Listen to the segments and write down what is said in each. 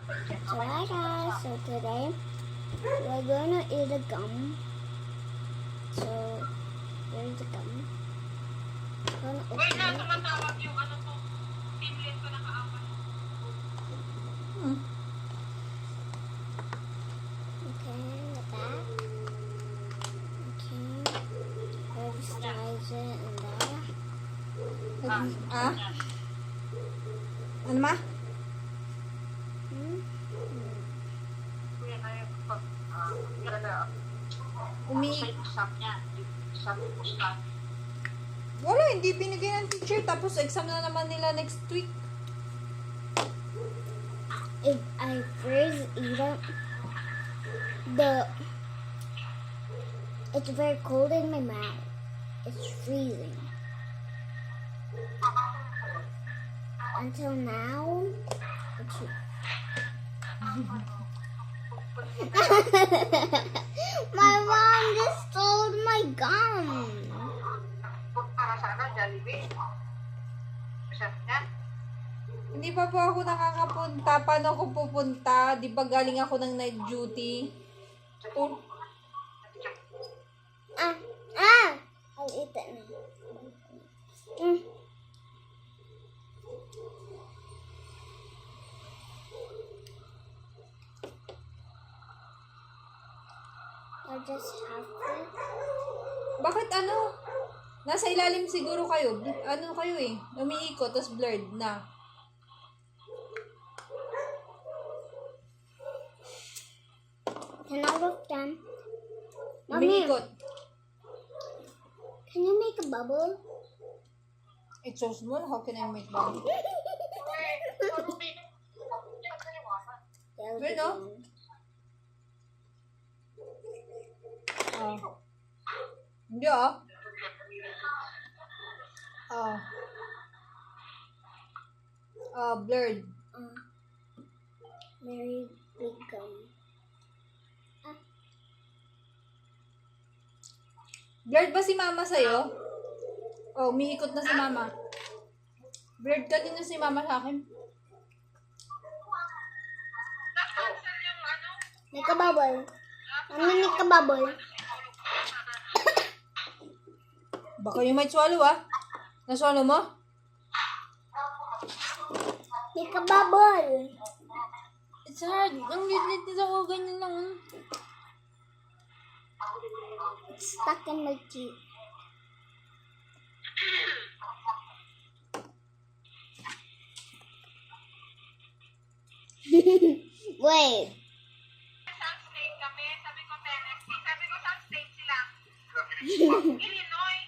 So today we're gonna eat a gum. So there's the gum. Gonna Wait open na, it. tumatawag yung ano ko. Teamlet ko nakaawat. Okay, the back. Okay. There's the it in there. Ano ma? Kuya na yung pag, Umi... exam niya. Exam ko siya. Wala, hindi binigay ng teacher. Tapos exam na naman nila next week. If I first eat it, it's very cold in my mouth. It's freezing. Until now, it's my mom just stole my gum. Para sana, Jollibee. Masarap niya. Hindi pa po ako nakakapunta. Paano ako pupunta? Di ba galing ako ng night duty? Oh, I'll eat it now. Mm. I'll just have it. bakit ano? Nasa ilalim siguro kayo. Ano kayo eh? Umiikot, tapos blurred na. Can I look them? Mommy, Umiikot. can you make a bubble? It's so small. How can I make bubble? Yeah, Wait, no? Hindi ah. Blurred. Very big gum. Blurred ba si mama sa'yo? Oh, umiikot na si mama. Blurred kanina si mama sa akin. Na-cancel yung ano. Make a bubble. Mommy, make a bubble. Baka you might swallow ah. Naswallow mo? Make a bubble. It's hard. Ang lit-lit ako. Ganyan lang. It's stuck in my teeth. Wait. South State kami. Sabi ko, Tennessee. Sabi ko, South State sila. Illinois.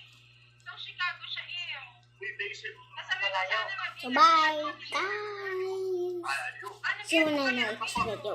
So, Chicago siya eh. Nasabi ko siya naman. So bye, guys. See you in the next video.